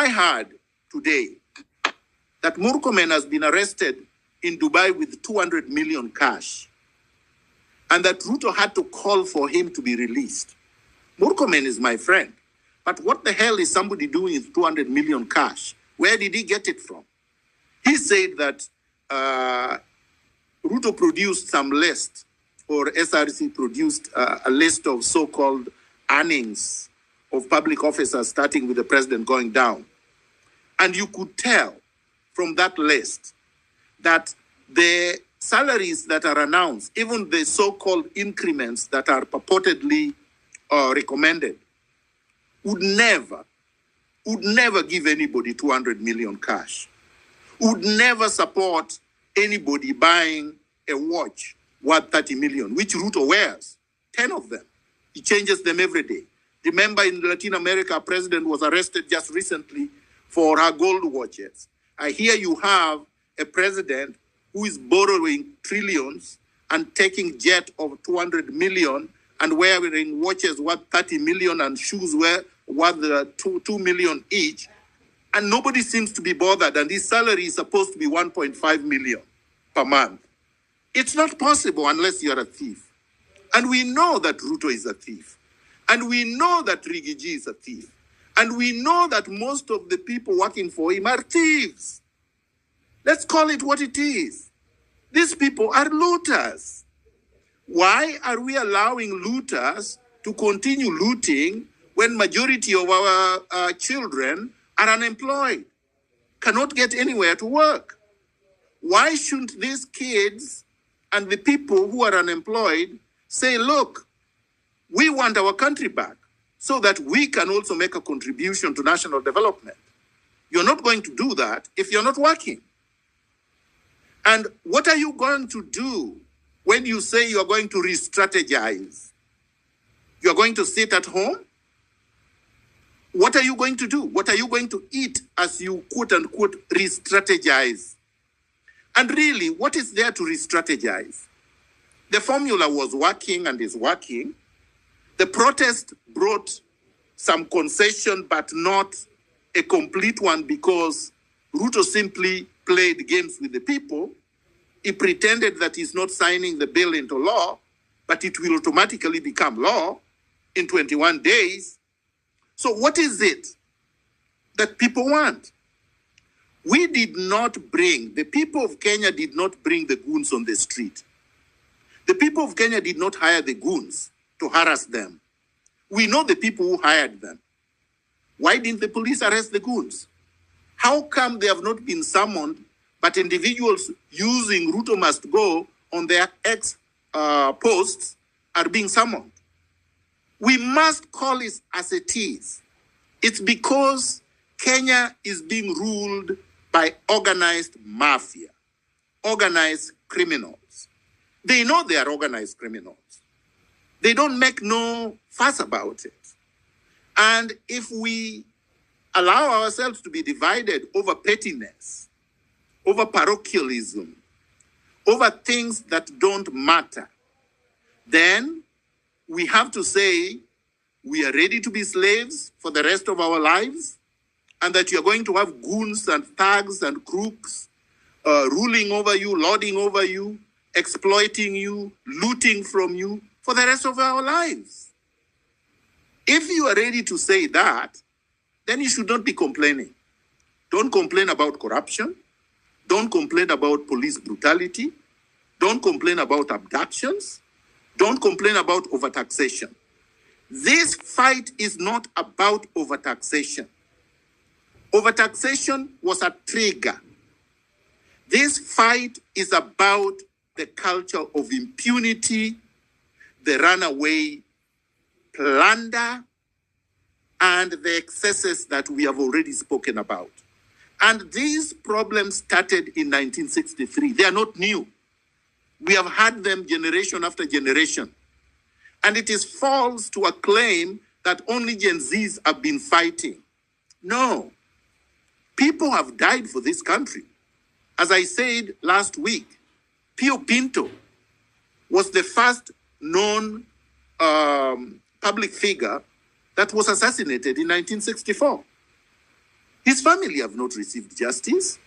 I heard today that Murkomen has been arrested in Dubai with 200 million cash, and that Ruto had to call for him to be released. Murkomen is my friend, but what the hell is somebody doing with 200 million cash? Where did he get it from? He said that Ruto produced some list, or SRC produced a list of so-called earnings of public officers, starting with the president going down. And you could tell from that list that the salaries that are announced, even the so-called increments that are purportedly recommended, would never give anybody 200 million cash, would never support anybody buying a watch worth 30 million, which Ruto wears, 10 of them. He changes them every day. Remember, in Latin America, a president was arrested just recently for her gold watches. I hear you have a president who is borrowing trillions and taking jet of 200 million and wearing watches worth 30 million and shoes worth 2 million each. And nobody seems to be bothered. And his salary is supposed to be 1.5 million per month. It's not possible unless you're a thief. And we know that Ruto is a thief. And we know that Rigiji is a thief. And we know that most of the people working for him are thieves. Let's call it what it is. These people are looters. Why are we allowing looters to continue looting when majority of our children are unemployed, cannot get anywhere to work? Why shouldn't these kids and the people who are unemployed say, look, we want our country back so that we can also make a contribution to national development? You're not going to do that if you're not working. And what are you going to do when you say you're going to re-strategize? You're going to sit at home? What are you going to do? What are you going to eat as you quote unquote re-strategize? And really, what is there to re-strategize? The formula was working and is working. The protest brought some concession, but not a complete one, because Ruto simply played games with the people. He pretended that he's not signing the bill into law, but it will automatically become law in 21 days. So what is it that people want? We did not bring, the people of Kenya did not bring the goons on the street. The people of Kenya did not hire the goons to harass them. We know the people who hired them. Why didn't the police arrest the goons? How come they have not been summoned, but individuals using Ruto must go on their posts are being summoned? We must call it as it is. It's because Kenya is being ruled by organized mafia, organized criminals. They know they are organized criminals. They don't make no fuss about it. And if we allow ourselves to be divided over pettiness, over parochialism, over things that don't matter, then we have to say we are ready to be slaves for the rest of our lives, and that you're going to have goons and thugs and crooks ruling over you, lording over you, exploiting you, looting from you for the rest of our lives. If you are ready to say that, then you should not be complaining. Don't complain about corruption. Don't complain about police brutality. Don't complain about abductions. Don't complain about overtaxation. This fight is not about overtaxation. Overtaxation was a trigger. This fight is about the culture of impunity, the runaway plunder, and the excesses that we have already spoken about. And these problems started in 1963. They are not new. We have had them generation after generation. And it is false to acclaim that only Gen Zs have been fighting. No. People have died for this country. As I said last week, Pio Pinto was the first known public figure that was assassinated in 1964. His family have not received justice.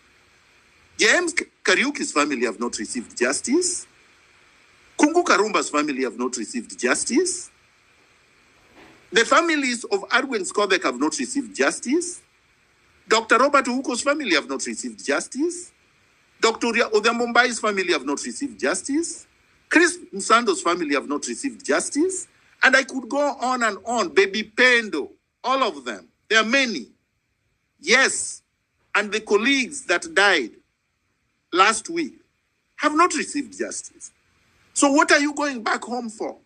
James Kariuki's family have not received justice. Kungu Karumba's family have not received justice. The families of Arwen Skodek have not received justice. Dr. Robert Uko's family have not received justice. Dr. Odhiambombai's family have not received justice. Chris Musando's family have not received justice. And I could go on and on. Baby Pendo, all of them. There are many. Yes. And the colleagues that died last week have not received justice. So what are you going back home for?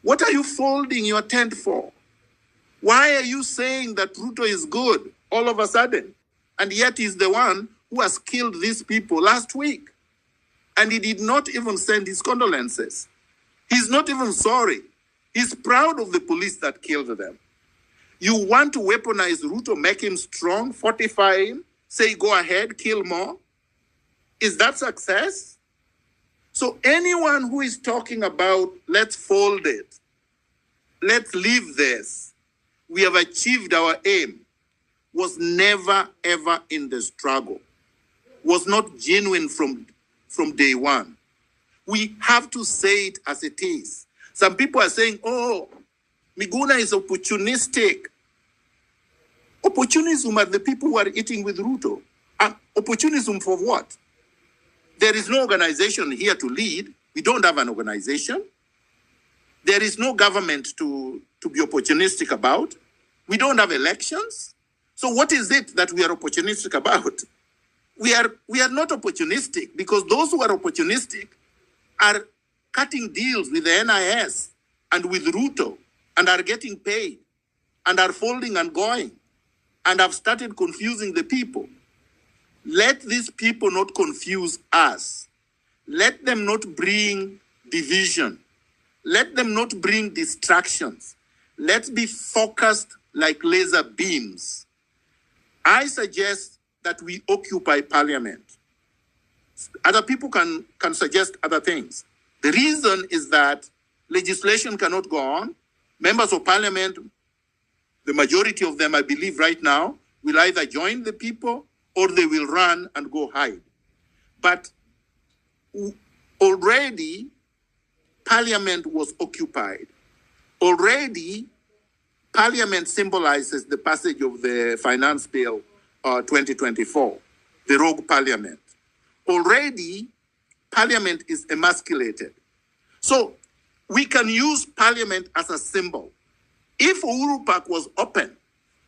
What are you folding your tent for? Why are you saying that Ruto is good all of a sudden? And yet he's the one who has killed these people last week. And he did not even send his condolences. He's not even sorry. He's proud of the police that killed them. You want to weaponize Ruto, make him strong, fortify him, say go ahead, kill more? Is that success? So anyone who is talking about let's fold it, let's leave this, we have achieved our aim, was never ever in the struggle, was not genuine from day one. We have to say it as it is. Some people are saying, oh, Miguna is opportunistic. Opportunism are the people who are eating with Ruto. And opportunism for what? There is no organization here to lead. We don't have an organization. There is no government to be opportunistic about. We don't have elections. So what is it that we are opportunistic about? We are not opportunistic, because those who are opportunistic are cutting deals with the NIS and with Ruto and are getting paid and are folding and going and have started confusing the people. Let these people not confuse us. Let them not bring division. Let them not bring distractions. Let's be focused like laser beams. I suggest that we occupy parliament. Other people can suggest other things. The reason is that legislation cannot go on. Members of parliament, the majority of them, I believe right now, will either join the people or they will run and go hide. But already, parliament was occupied. Already, parliament symbolizes the passage of the finance bill 2024, the rogue parliament. Already, parliament is emasculated. So we can use parliament as a symbol. If Uhuru Park was open,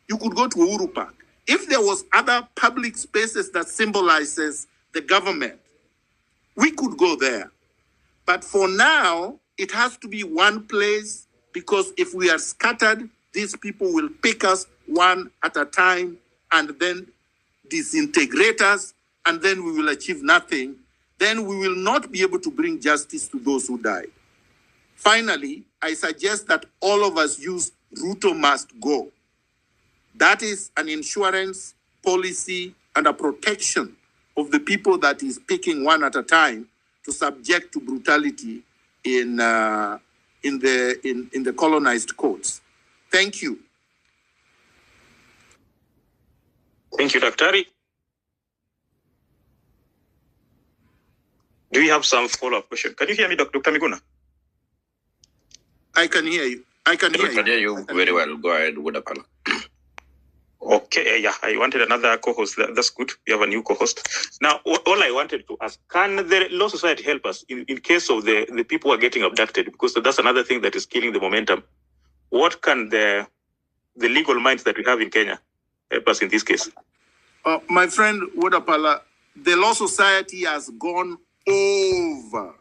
you could go to Uhuru Park. If there was other public spaces that symbolizes the government, we could go there. But for now, it has to be one place, because if we are scattered, these people will pick us one at a time and then disintegrate us, and then we will achieve nothing. Then we will not be able to bring justice to those who died. Finally, I suggest that all of us use Ruto must go. That is an insurance policy and a protection of the people that is picking one at a time to subject to brutality in the colonized courts. Thank you. Thank you, Daktari. Do we have some follow-up question? Can you hear me, Dr. Miguna? I can hear you. I can hear you very well. Go ahead, Wodapala. Okay, yeah, I wanted another co-host. That's good. We have a new co-host. Now, all I wanted to ask, can the Law Society help us in case of the people who are getting abducted? Because that's another thing that is killing the momentum. What can the legal minds that we have in Kenya help us in this case? My friend Wodapala, the Law Society has gone over